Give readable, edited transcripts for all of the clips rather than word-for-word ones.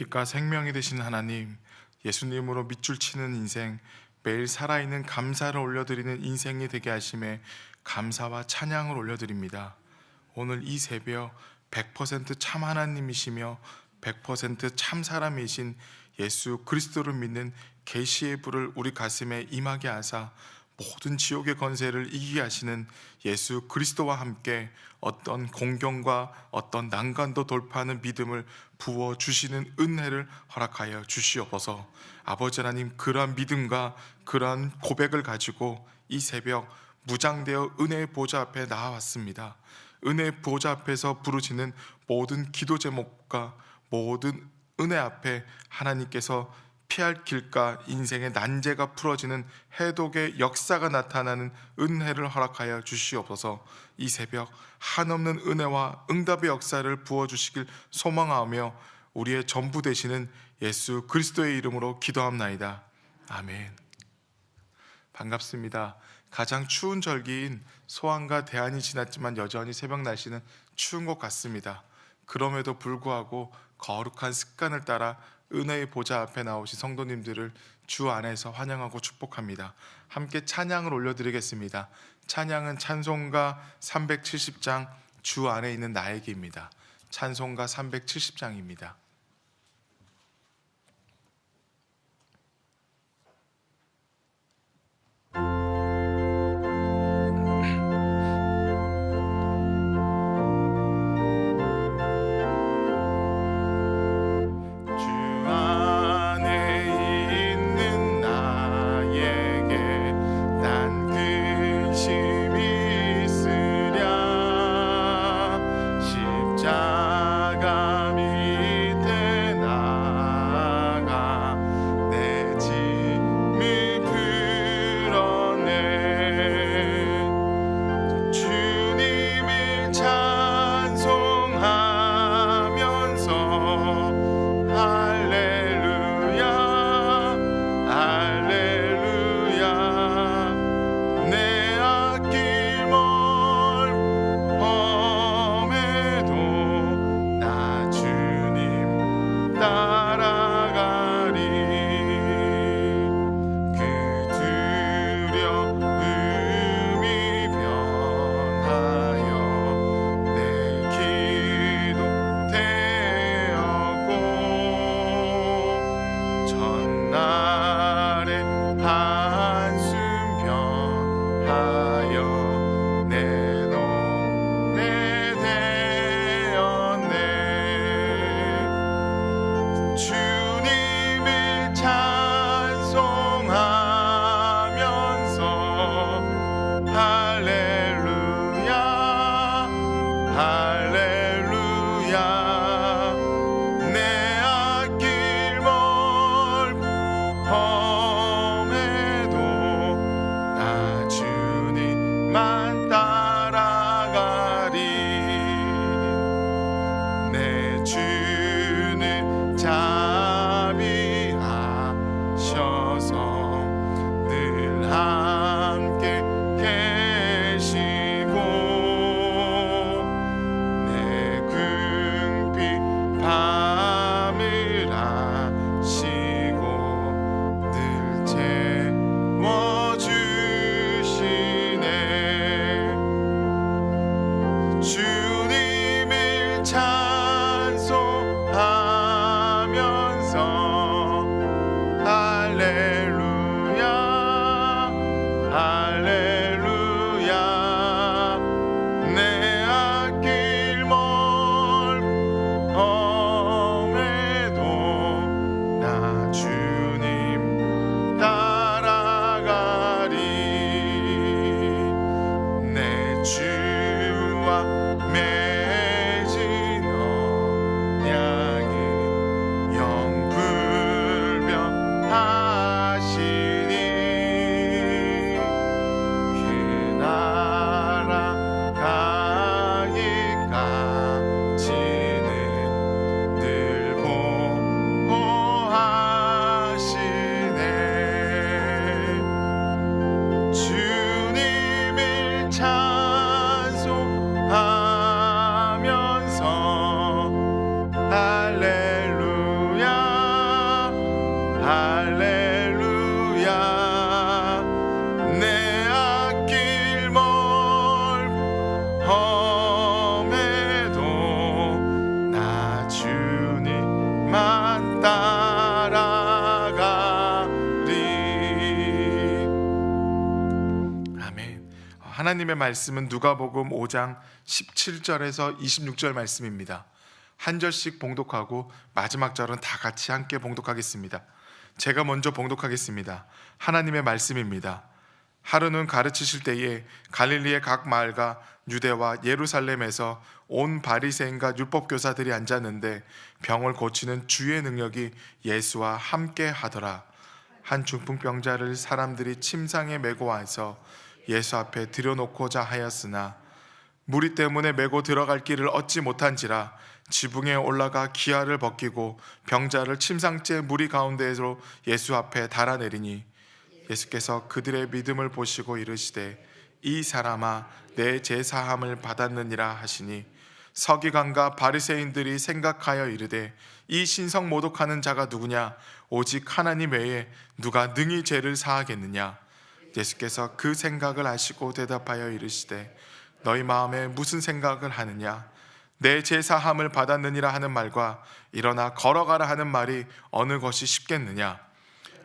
빛과 생명이 되신 하나님, 예수님으로 밑줄 치는 인생, 매일 살아있는 감사를 올려드리는 인생이 되게 하심에 감사와 찬양을 올려드립니다. 오늘 이 새벽 100% 참 하나님이시며 100% 참 사람이신 예수 그리스도를 믿는 계시의 불을 우리 가슴에 임하게 하사 모든 지옥의 권세를 이기게 하시는 예수 그리스도와 함께 어떤 공경과 어떤 난관도 돌파하는 믿음을 부어주시는 은혜를 허락하여 주시옵소서. 아버지 하나님, 그러한 믿음과 그러한 고백을 가지고 이 새벽 무장되어 은혜의 보좌 앞에 나와왔습니다. 은혜의 보좌 앞에서 부르짖는 모든 기도 제목과 모든 은혜 앞에 하나님께서 피할 길과 인생의 난제가 풀어지는 해독의 역사가 나타나는 은혜를 허락하여 주시옵소서. 이 새벽 한없는 은혜와 응답의 역사를 부어주시길 소망하며 우리의 전부 되시는 예수 그리스도의 이름으로 기도합나이다. 아멘. 반갑습니다. 가장 추운 절기인 소환과 대안이 지났지만 여전히 새벽 날씨는 추운 것 같습니다. 그럼에도 불구하고 거룩한 습관을 따라 은혜의 보좌 앞에 나오신 성도님들을 주 안에서 환영하고 축복합니다. 함께 찬양을 올려드리겠습니다. 찬양은 찬송가 370장 주 안에 있는 나에게입니다. 찬송가 370장입니다. 할렐루야 하나님의 말씀은 누가복음 5장 17절에서 26절 말씀입니다. 한 절씩 봉독하고 마지막 절은 다 같이 함께 봉독하겠습니다. 제가 먼저 봉독하겠습니다. 하나님의 말씀입니다. 하루는 가르치실 때에 갈릴리의 각 마을과 유대와 예루살렘에서 온 바리새인과 율법교사들이 앉았는데 병을 고치는 주의 능력이 예수와 함께 하더라. 한 중풍병자를 사람들이 침상에 메고 와서 예수 앞에 들여놓고자 하였으나 무리 때문에 메고 들어갈 길을 얻지 못한지라 지붕에 올라가 기아를 벗기고 병자를 침상째 무리 가운데로 예수 앞에 달아내리니 예수께서 그들의 믿음을 보시고 이르시되 이 사람아 내 죄사함을 받았느니라 하시니 서기관과 바리새인들이 생각하여 이르되 이 신성 모독하는 자가 누구냐 오직 하나님 외에 누가 능히 죄를 사하겠느냐. 예수께서 그 생각을 아시고 대답하여 이르시되 너희 마음에 무슨 생각을 하느냐 내 죄사함을 받았느니라 하는 말과 일어나 걸어가라 하는 말이 어느 것이 쉽겠느냐.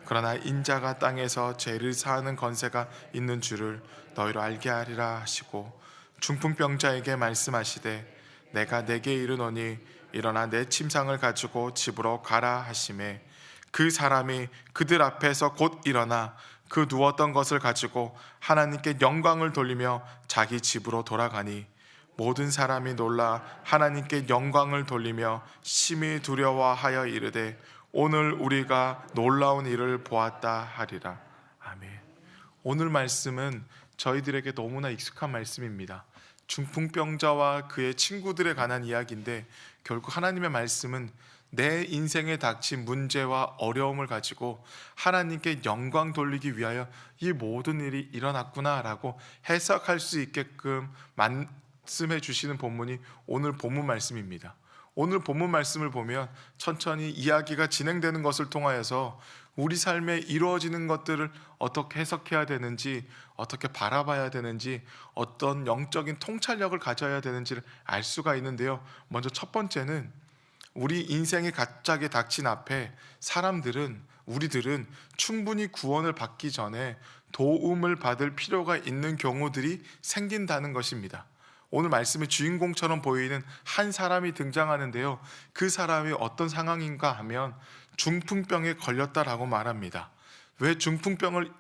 그러나 인자가 땅에서 죄를 사하는 권세가 있는 줄을 너희로 알게 하리라 하시고 중풍병자에게 말씀하시되 내가 내게 이르노니 일어나 내 침상을 가지고 집으로 가라 하시매 그 사람이 그들 앞에서 곧 일어나 그 누웠던 것을 가지고 하나님께 영광을 돌리며 자기 집으로 돌아가니 모든 사람이 놀라 하나님께 영광을 돌리며 심히 두려워하여 이르되 오늘 우리가 놀라운 일을 보았다 하리라. 아멘. 오늘 말씀은 저희들에게 너무나 익숙한 말씀입니다. 중풍병자와 그의 친구들에 관한 이야기인데 결국 하나님의 말씀은 내 인생에 닥친 문제와 어려움을 가지고 하나님께 영광 돌리기 위하여 이 모든 일이 일어났구나라고 해석할 수 있게끔 말씀해 주시는 본문이 오늘 본문 말씀입니다. 오늘 본문 말씀을 보면 천천히 이야기가 진행되는 것을 통하여서 우리 삶에 이루어지는 것들을 어떻게 해석해야 되는지, 어떻게 바라봐야 되는지, 어떤 영적인 통찰력을 가져야 되는지를 알 수가 있는데요. 먼저 첫 번째는 우리 인생에 갑자기 닥친 앞에 우리들은 충분히 구원을 받기 전에 도움을 받을 필요가 있는 경우들이 생긴다는 것입니다. 오늘 말씀의 주인공처럼 보이는 한 사람이 등장하는데요. 그 사람이 어떤 상황인가 하면 중풍병에 걸렸다라고 말합니다. 왜 중풍병을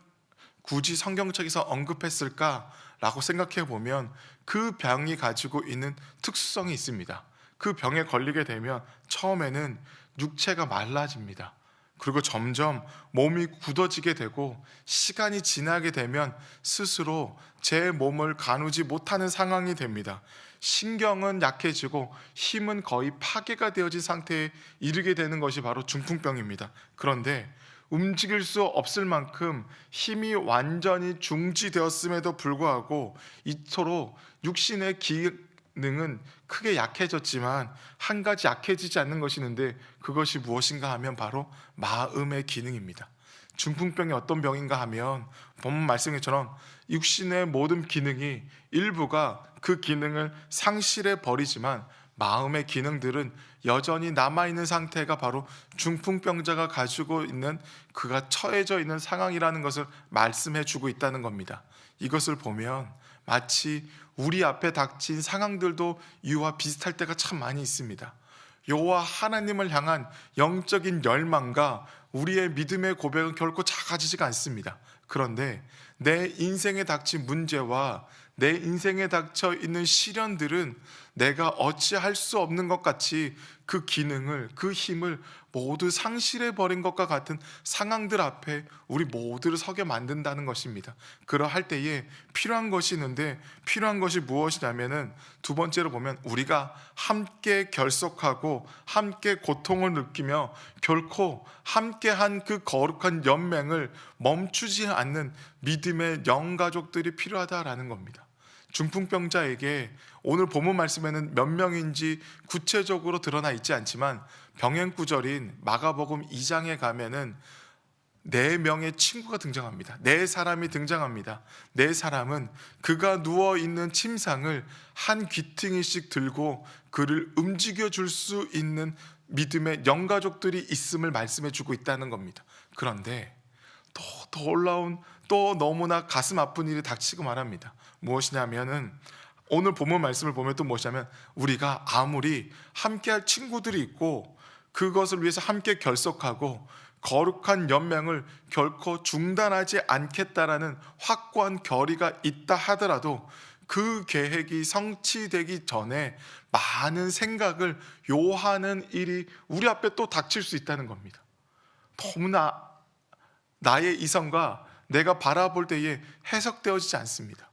굳이 성경책에서 언급했을까라고 생각해 보면 그 병이 가지고 있는 특수성이 있습니다. 그 병에 걸리게 되면 처음에는 육체가 말라집니다. 그리고 점점 몸이 굳어지게 되고 시간이 지나게 되면 스스로 제 몸을 가누지 못하는 상황이 됩니다. 신경은 약해지고 힘은 거의 파괴가 되어진 상태에 이르게 되는 것이 바로 중풍병입니다. 그런데 움직일 수 없을 만큼 힘이 완전히 중지되었음에도 불구하고 이토록 육신의 기능은 크게 약해졌지만 한 가지 약해지지 않는 것이 있는데 그것이 무엇인가 하면 바로 마음의 기능입니다. 중풍병이 어떤 병인가 하면 본문 말씀처럼 육신의 모든 기능이 일부가 그 기능을 상실해 버리지만 마음의 기능들은 여전히 남아있는 상태가 바로 중풍병자가 가지고 있는 그가 처해져 있는 상황이라는 것을 말씀해 주고 있다는 겁니다. 이것을 보면 마치 우리 앞에 닥친 상황들도 이와 비슷할 때가 참 많이 있습니다. 여호와 하나님을 향한 영적인 열망과 우리의 믿음의 고백은 결코 작아지지가 않습니다. 그런데 내 인생에 닥친 문제와 내 인생에 닥쳐 있는 시련들은 내가 어찌할 수 없는 것 같이 그 기능을, 그 힘을 모두 상실해 버린 것과 같은 상황들 앞에 우리 모두를 서게 만든다는 것입니다. 그러할 때에 필요한 것이 있는데 필요한 것이 무엇이냐면은 두 번째로 보면 우리가 함께 결속하고 함께 고통을 느끼며 결코 함께한 그 거룩한 연맹을 멈추지 않는 믿음의 영가족들이 필요하다라는 겁니다. 중풍병자에게 오늘 본문 말씀에는 몇 명인지 구체적으로 드러나 있지 않지만 병행구절인 마가복음 2장에 가면은 4명의 친구가 등장합니다. 4사람이 등장합니다. 4사람은 그가 누워있는 침상을 한 귀퉁이씩 들고 그를 움직여 줄 수 있는 믿음의 영가족들이 있음을 말씀해 주고 있다는 겁니다. 그런데 더 놀라운 또 너무나 가슴 아픈 일이 닥치고 말합니다. 무엇이냐면은 오늘 본문 말씀을 보면 또 무엇이냐면 우리가 아무리 함께할 친구들이 있고 그것을 위해서 함께 결속하고 거룩한 연맹을 결코 중단하지 않겠다라는 확고한 결의가 있다 하더라도 그 계획이 성취되기 전에 많은 생각을 요하는 일이 우리 앞에 또 닥칠 수 있다는 겁니다. 너무나 나의 이성과 내가 바라볼 때에 해석되어지지 않습니다.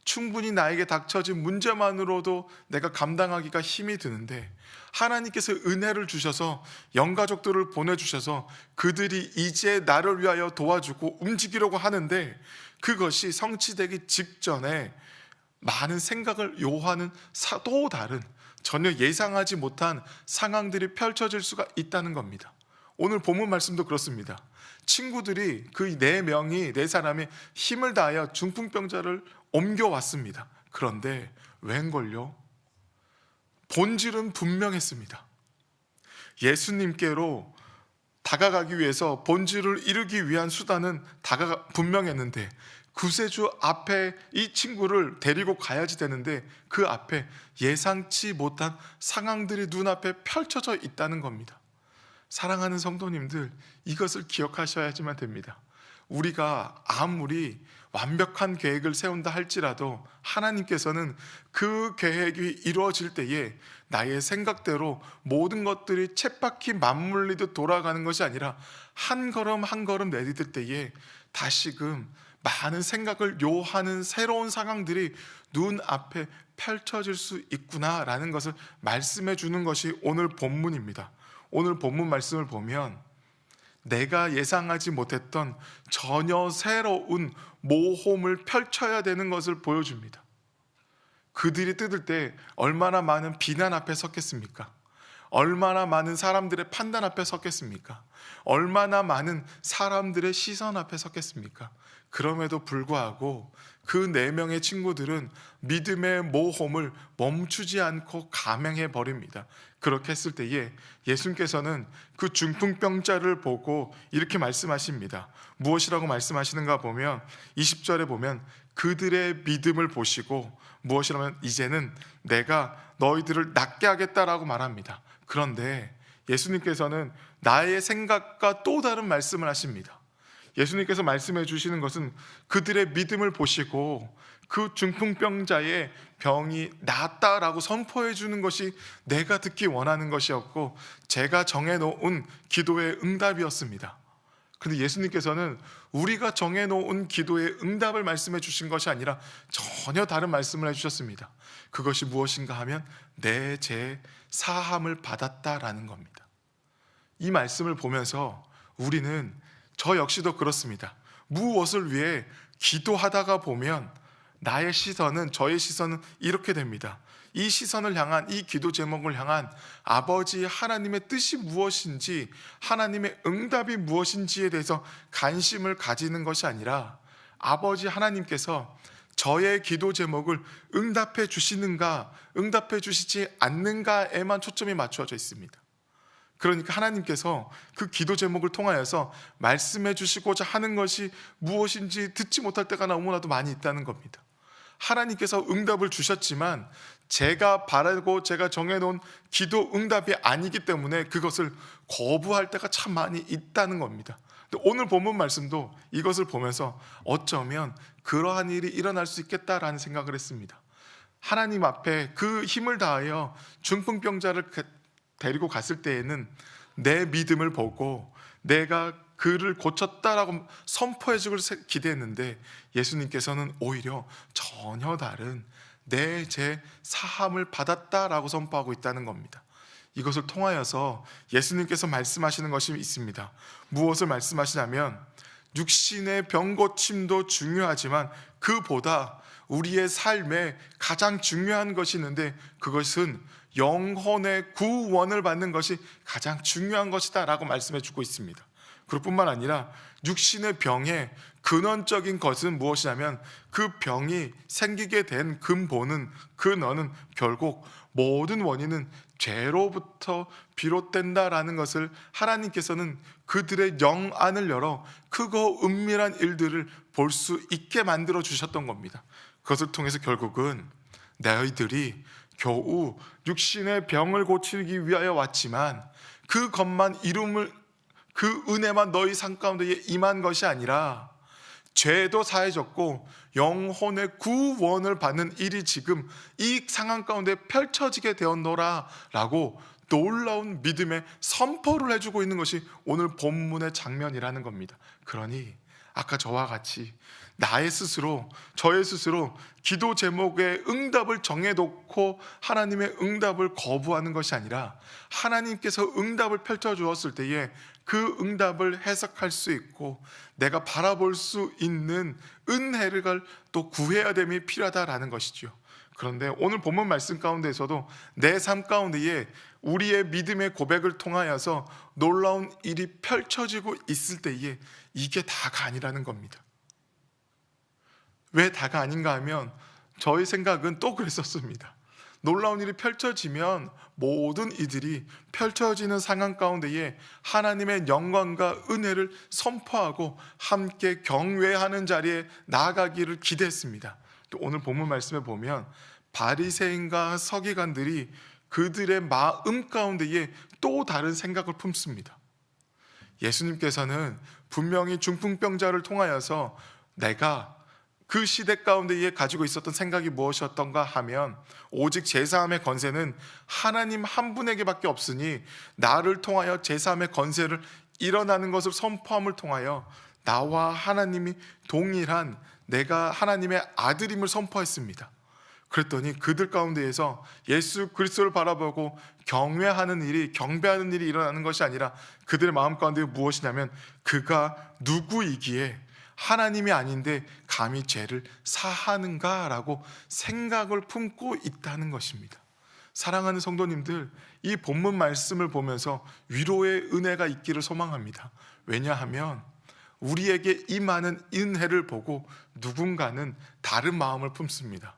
충분히 나에게 닥쳐진 문제만으로도 내가 감당하기가 힘이 드는데 하나님께서 은혜를 주셔서 영가족들을 보내주셔서 그들이 이제 나를 위하여 도와주고 움직이려고 하는데 그것이 성취되기 직전에 많은 생각을 요하는 또 다른 전혀 예상하지 못한 상황들이 펼쳐질 수가 있다는 겁니다. 오늘 본문 말씀도 그렇습니다. 친구들이 그 4명이 4사람이 힘을 다하여 중풍병자를 옮겨왔습니다. 그런데 웬걸요? 본질은 분명했습니다. 예수님께로 다가가기 위해서 본질을 이루기 위한 수단은 분명했는데 구세주 앞에 이 친구를 데리고 가야지 되는데 그 앞에 예상치 못한 상황들이 눈앞에 펼쳐져 있다는 겁니다. 사랑하는 성도님들, 이것을 기억하셔야지만 됩니다. 우리가 아무리 완벽한 계획을 세운다 할지라도 하나님께서는 그 계획이 이루어질 때에 나의 생각대로 모든 것들이 쳇바퀴 맞물리듯 돌아가는 것이 아니라 한 걸음 한 걸음 내디딜 때에 다시금 많은 생각을 요하는 새로운 상황들이 눈앞에 펼쳐질 수 있구나라는 것을 말씀해 주는 것이 오늘 본문입니다. 오늘 본문 말씀을 보면 내가 예상하지 못했던 전혀 새로운 모험을 펼쳐야 되는 것을 보여줍니다. 그들이 뜯을 때 얼마나 많은 비난 앞에 섰겠습니까? 얼마나 많은 사람들의 판단 앞에 섰겠습니까? 얼마나 많은 사람들의 시선 앞에 섰겠습니까? 그럼에도 불구하고 그 4명의 친구들은 믿음의 모험을 멈추지 않고 감행해 버립니다. 그렇게 했을 때에 예수님께서는 그 중풍병자를 보고 이렇게 말씀하십니다. 무엇이라고 말씀하시는가 보면 20절에 보면 그들의 믿음을 보시고 무엇이라면 이제는 내가 너희들을 낫게 하겠다라고 말합니다. 그런데 예수님께서는 나의 생각과 또 다른 말씀을 하십니다. 예수님께서 말씀해 주시는 것은 그들의 믿음을 보시고 그 중풍병자의 병이 낫다라고 선포해 주는 것이 내가 듣기 원하는 것이었고 제가 정해놓은 기도의 응답이었습니다. 그런데 예수님께서는 우리가 정해놓은 기도의 응답을 말씀해 주신 것이 아니라 전혀 다른 말씀을 해주셨습니다. 그것이 무엇인가 하면 내 죄 사함을 받았다라는 겁니다. 이 말씀을 보면서 우리는 저 역시도 그렇습니다. 무엇을 위해 기도하다가 보면 나의 시선은 저의 시선은 이렇게 됩니다. 이 시선을 향한 이 기도 제목을 향한 아버지 하나님의 뜻이 무엇인지 하나님의 응답이 무엇인지에 대해서 관심을 가지는 것이 아니라 아버지 하나님께서 저의 기도 제목을 응답해 주시는가 응답해 주시지 않는가에만 초점이 맞춰져 있습니다. 그러니까 하나님께서 그 기도 제목을 통하여서 말씀해 주시고자 하는 것이 무엇인지 듣지 못할 때가 너무나도 많이 있다는 겁니다. 하나님께서 응답을 주셨지만 제가 바라고 제가 정해놓은 기도 응답이 아니기 때문에 그것을 거부할 때가 참 많이 있다는 겁니다. 근데 오늘 본문 말씀도 이것을 보면서 어쩌면 그러한 일이 일어날 수 있겠다라는 생각을 했습니다. 하나님 앞에 그 힘을 다하여 중풍병자를 데리고 갔을 때에는 내 믿음을 보고 내가 그를 고쳤다라고 선포해 주길 기대했는데 예수님께서는 오히려 전혀 다른 내 죄 사함을 받았다라고 선포하고 있다는 겁니다. 이것을 통하여서 예수님께서 말씀하시는 것이 있습니다. 무엇을 말씀하시냐면 육신의 병 고침도 중요하지만 그보다 우리의 삶에 가장 중요한 것이 있는데 그것은 영혼의 구원을 받는 것이 가장 중요한 것이다 라고 말씀해 주고 있습니다. 그럴 뿐만 아니라 육신의 병의 근원적인 것은 무엇이냐면 그 병이 생기게 된 근본은, 근원은 결국 모든 원인은 죄로부터 비롯된다라는 것을 하나님께서는 그들의 영안을 열어 크고 은밀한 일들을 볼 수 있게 만들어 주셨던 겁니다. 그것을 통해서 결국은 너희들이 겨우 육신의 병을 고치기 위하여 왔지만 그것만 이름을, 그 은혜만 너희 삶 가운데 임한 것이 아니라 죄도 사해졌고 영혼의 구원을 받는 일이 지금 이 상황 가운데 펼쳐지게 되었노라 라고 놀라운 믿음의 선포를 해주고 있는 것이 오늘 본문의 장면이라는 겁니다. 그러니 아까 저와 같이 나의 스스로, 저의 스스로 기도 제목에 응답을 정해놓고 하나님의 응답을 거부하는 것이 아니라 하나님께서 응답을 펼쳐주었을 때에 그 응답을 해석할 수 있고 내가 바라볼 수 있는 은혜를 또 구해야 됨이 필요하다라는 것이죠. 그런데 오늘 본문 말씀 가운데에서도 내 삶 가운데에 우리의 믿음의 고백을 통하여서 놀라운 일이 펼쳐지고 있을 때에 이게 다가 아니라는 겁니다. 왜 다가 아닌가 하면 저희 생각은 또 그랬었습니다. 놀라운 일이 펼쳐지면 모든 이들이 펼쳐지는 상황 가운데에 하나님의 영광과 은혜를 선포하고 함께 경외하는 자리에 나아가기를 기대했습니다. 또 오늘 본문 말씀에 보면 바리새인과 서기관들이 그들의 마음 가운데에 또 다른 생각을 품습니다. 예수님께서는 분명히 중풍병자를 통하여서 내가 그 시대 가운데에 가지고 있었던 생각이 무엇이었던가 하면 오직 제사함의 건세는 하나님 한 분에게밖에 없으니 나를 통하여 제사함의 건세를 일어나는 것을 선포함을 통하여 나와 하나님이 동일한 내가 하나님의 아들임을 선포했습니다. 그랬더니 그들 가운데에서 예수 그리스도를 바라보고 경외하는 일이, 경배하는 일이 일어나는 것이 아니라 그들의 마음 가운데 무엇이냐면 그가 누구이기에 하나님이 아닌데 감히 죄를 사하는가라고 생각을 품고 있다는 것입니다. 사랑하는 성도님들, 이 본문 말씀을 보면서 위로의 은혜가 있기를 소망합니다. 왜냐하면 우리에게 임하는 은혜를 보고 누군가는 다른 마음을 품습니다.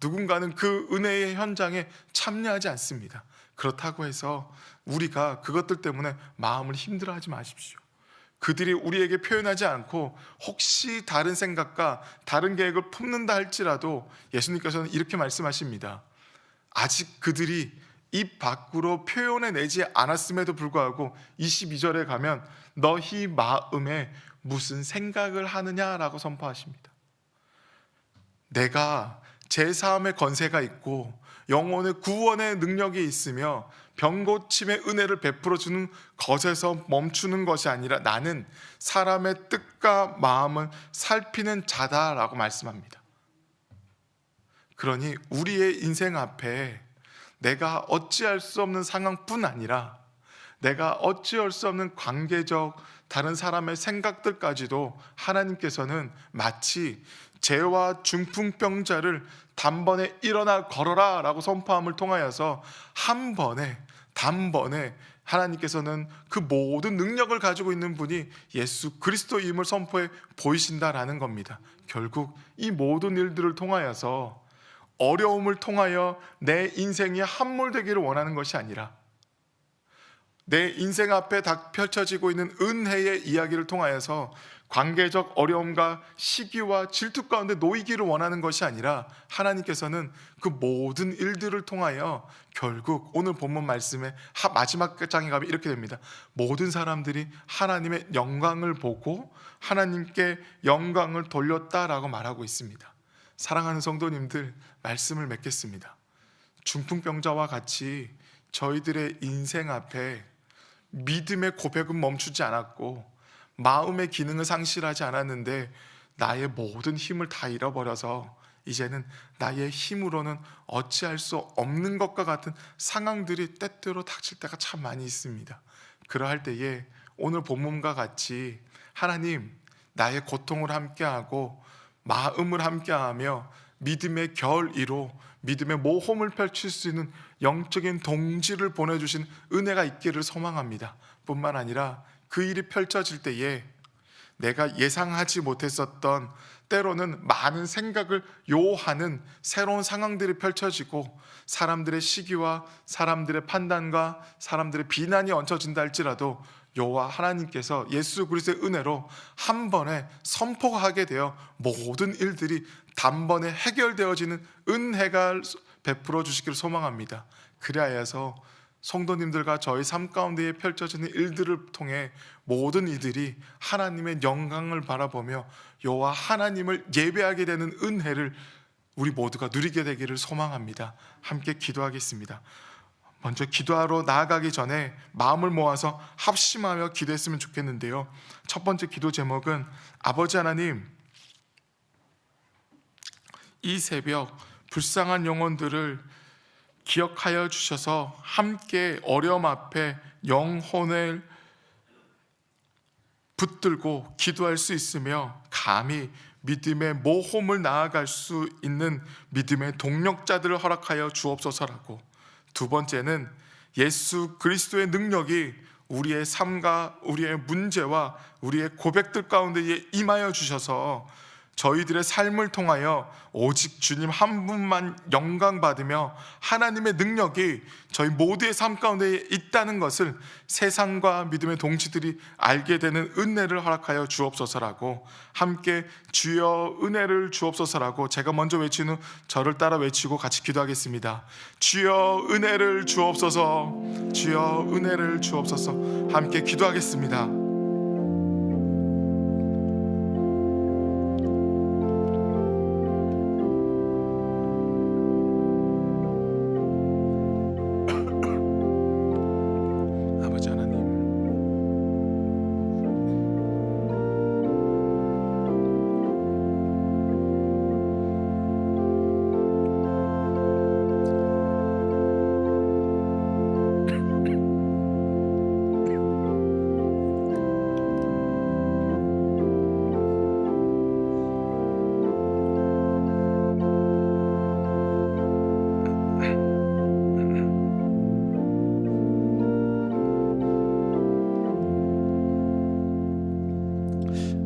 누군가는 그 은혜의 현장에 참여하지 않습니다. 그렇다고 해서 우리가 그것들 때문에 마음을 힘들어하지 마십시오. 그들이 우리에게 표현하지 않고 혹시 다른 생각과 다른 계획을 품는다 할지라도 예수님께서는 이렇게 말씀하십니다. 아직 그들이 입 밖으로 표현해내지 않았음에도 불구하고 22절에 가면 너희 마음에 무슨 생각을 하느냐라고 선포하십니다. 내가 제사함의 건세가 있고 영혼의 구원의 능력이 있으며 병고침의 은혜를 베풀어주는 것에서 멈추는 것이 아니라 나는 사람의 뜻과 마음을 살피는 자다라고 말씀합니다. 그러니 우리의 인생 앞에 내가 어찌할 수 없는 상황뿐 아니라 내가 어찌할 수 없는 관계적 다른 사람의 생각들까지도 하나님께서는 마치 죄와 중풍병자를 단번에 일어나 걸어라 라고 선포함을 통하여서 한 번에 단번에 하나님께서는 그 모든 능력을 가지고 있는 분이 예수 그리스도임을 선포해 보이신다라는 겁니다. 결국 이 모든 일들을 통하여서 어려움을 통하여 내 인생이 함몰되기를 원하는 것이 아니라 내 인생 앞에 다 펼쳐지고 있는 은혜의 이야기를 통하여서 관계적 어려움과 시기와 질투 가운데 놓이기를 원하는 것이 아니라 하나님께서는 그 모든 일들을 통하여 결국 오늘 본문 말씀의 마지막 장에 가면 이렇게 됩니다. 모든 사람들이 하나님의 영광을 보고 하나님께 영광을 돌렸다라고 말하고 있습니다. 사랑하는 성도님들, 말씀을 맺겠습니다. 중풍병자와 같이 저희들의 인생 앞에 믿음의 고백은 멈추지 않았고 마음의 기능을 상실하지 않았는데 나의 모든 힘을 다 잃어버려서 이제는 나의 힘으로는 어찌할 수 없는 것과 같은 상황들이 때때로 닥칠 때가 참 많이 있습니다. 그러할 때에 오늘 본문과 같이 하나님, 나의 고통을 함께하고 마음을 함께하며 믿음의 결의로 믿음의 모험을 펼칠 수 있는 영적인 동지를 보내주신 은혜가 있기를 소망합니다. 뿐만 아니라 그 일이 펼쳐질 때에 내가 예상하지 못했었던, 때로는 많은 생각을 요하는 새로운 상황들이 펼쳐지고 사람들의 시기와 사람들의 판단과 사람들의 비난이 얹혀진다 할지라도 여호와 하나님께서 예수 그리스도의 은혜로 한 번에 선포하게 되어 모든 일들이 단번에 해결되어지는 은혜가 베풀어 주시기를 소망합니다. 그리하여서 성도님들과 저희 삶 가운데에 펼쳐지는 일들을 통해 모든 이들이 하나님의 영광을 바라보며 여호와 하나님을 예배하게 되는 은혜를 우리 모두가 누리게 되기를 소망합니다. 함께 기도하겠습니다. 먼저 기도하러 나아가기 전에 마음을 모아서 합심하며 기도했으면 좋겠는데요. 첫 번째 기도 제목은 아버지 하나님, 이 새벽 불쌍한 영혼들을 기억하여 주셔서 함께 어려움 앞에 영혼을 붙들고 기도할 수 있으며 감히 믿음의 모험을 나아갈 수 있는 믿음의 동력자들을 허락하여 주옵소서라고, 두 번째는 예수 그리스도의 능력이 우리의 삶과 우리의 문제와 우리의 고백들 가운데에 임하여 주셔서 저희들의 삶을 통하여 오직 주님 한 분만 영광 받으며 하나님의 능력이 저희 모두의 삶 가운데 있다는 것을 세상과 믿음의 동지들이 알게 되는 은혜를 허락하여 주옵소서라고, 함께 주여 은혜를 주옵소서라고 제가 먼저 외친 후 저를 따라 외치고 같이 기도하겠습니다. 주여 은혜를 주옵소서, 주여 은혜를 주옵소서. 함께 기도하겠습니다.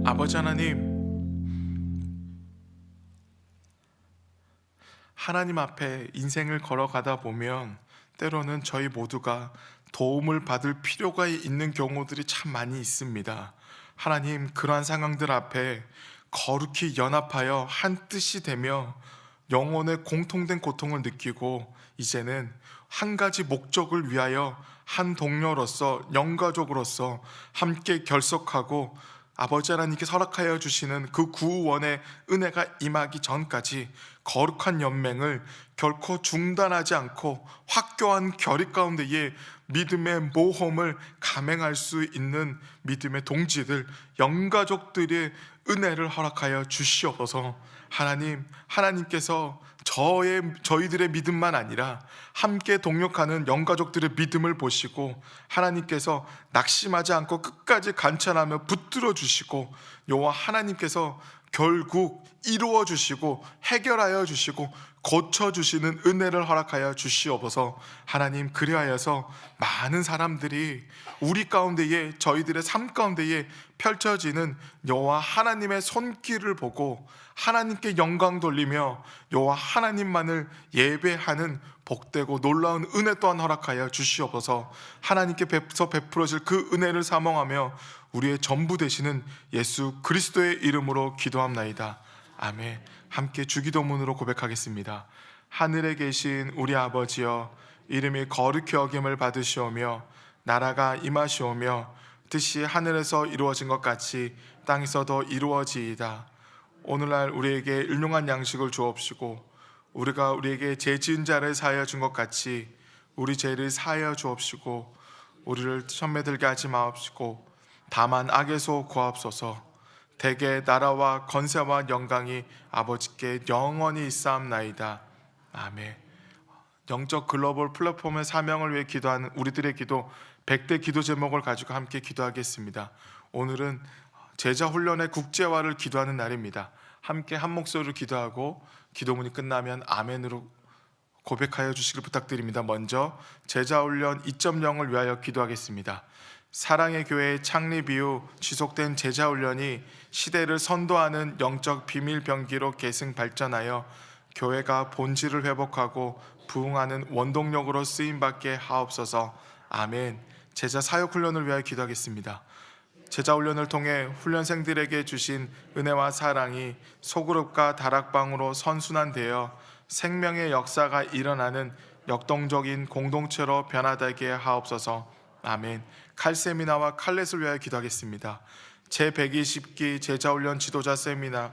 아버지 하나님 앞에 인생을 걸어가다 보면 때로는 저희 모두가 도움을 받을 필요가 있는 경우들이 참 많이 있습니다. 하나님, 그러한 상황들 앞에 거룩히 연합하여 한 뜻이 되며 영혼의 공통된 고통을 느끼고 이제는 한 가지 목적을 위하여 한 동료로서 영가족으로서 함께 결속하고 아버지 하나님께 허락하여 주시는 그 구원의 은혜가 임하기 전까지 거룩한 연맹을 결코 중단하지 않고 확고한 결의 가운데에 믿음의 모험을 감행할 수 있는 믿음의 동지들, 영가족들의 은혜를 허락하여 주시옵소서. 하나님께서 저희들의 믿음만 아니라 함께 동역하는 영가족들의 믿음을 보시고 하나님께서 낙심하지 않고 끝까지 간절하며 붙들어 주시고 여호와 하나님께서 결국 이루어 주시고 해결하여 주시고 고쳐주시는 은혜를 허락하여 주시옵소서. 하나님, 그리하여서 많은 사람들이 우리 가운데에 저희들의 삶 가운데에 펼쳐지는 여호와 하나님의 손길을 보고 하나님께 영광 돌리며 여호와 하나님만을 예배하는 복되고 놀라운 은혜 또한 허락하여 주시옵소서. 하나님께 베풀어질 그 은혜를 사모하며 우리의 전부 되시는 예수 그리스도의 이름으로 기도합나이다. 아멘. 함께 주기도문으로 고백하겠습니다. 하늘에 계신 우리 아버지여, 이름이 거룩히 여김을 받으시오며 나라가 임하시오며 뜻이 하늘에서 이루어진 것 같이 땅에서도 이루어지이다. 오늘날 우리에게 일용할 양식을 주옵시고 우리가 우리에게 죄 지은 자를 사하여 준 것 같이 우리 죄를 사하여 주옵시고 우리를 시험에 들게 하지 마옵시고 다만 악에서 구하옵소서. 대개 나라와 권세와 영광이 아버지께 영원히 있사옵나이다. 아멘. 영적 글로벌 플랫폼의 사명을 위해 기도하는 우리들의 기도 100대 기도 제목을 가지고 함께 기도하겠습니다. 오늘은 제자 훈련의 국제화를 기도하는 날입니다. 함께 한 목소리로 기도하고 기도문이 끝나면 아멘으로 고백하여 주시길 부탁드립니다. 먼저 제자 훈련 2.0을 위하여 기도하겠습니다. 사랑의 교회 창립 이후 지속된 제자 훈련이 시대를 선도하는 영적 비밀 병기로 계승 발전하여 교회가 본질을 회복하고 부흥하는 원동력으로 쓰임받게 하옵소서. 아멘. 제자 사역 훈련을 위하여 기도하겠습니다. 제자 훈련을 통해 훈련생들에게 주신 은혜와 사랑이 소그룹과 다락방으로 선순환되어 생명의 역사가 일어나는 역동적인 공동체로 변화되게 하옵소서. 아멘. 칼세미나와 칼렛을 위하여 기도하겠습니다. 제120기 제자훈련 지도자 세미나,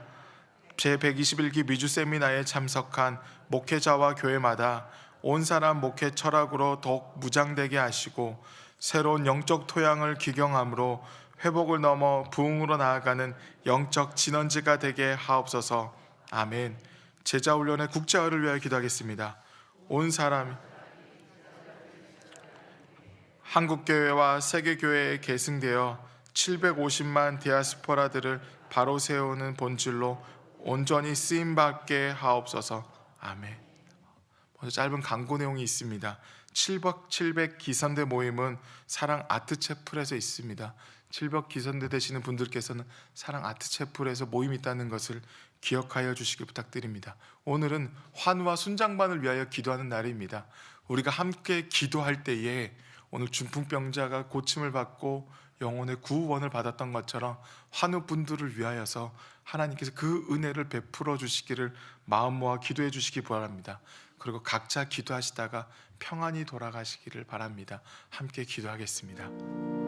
제121기 미주 세미나에 참석한 목회자와 교회마다 온 사람 목회 철학으로 더욱 무장되게 하시고 새로운 영적 토양을 기경함으로 회복을 넘어 부흥으로 나아가는 영적 진원지가 되게 하옵소서. 아멘. 제자훈련의 국제화를 위하여 기도하겠습니다. 온 사람 한국교회와 세계교회에 계승되어 750만 디아스포라들을 바로 세우는 본질로 온전히 쓰임받게 하옵소서. 아멘. 먼저 짧은 광고 내용이 있습니다. 700 기선대 모임은 사랑 아트채플에서 있습니다. 700 기선대 되시는 분들께서는 사랑 아트채플에서 모임이 있다는 것을 기억하여 주시길 부탁드립니다. 오늘은 환우와 순장반을 위하여 기도하는 날입니다. 우리가 함께 기도할 때에 오늘 중풍병자가 고침을 받고 영혼의 구원을 받았던 것처럼 환우분들을 위하여서 하나님께서 그 은혜를 베풀어 주시기를 마음 모아 기도해 주시기 바랍니다. 그리고 각자 기도하시다가 평안히 돌아가시기를 바랍니다. 함께 기도하겠습니다.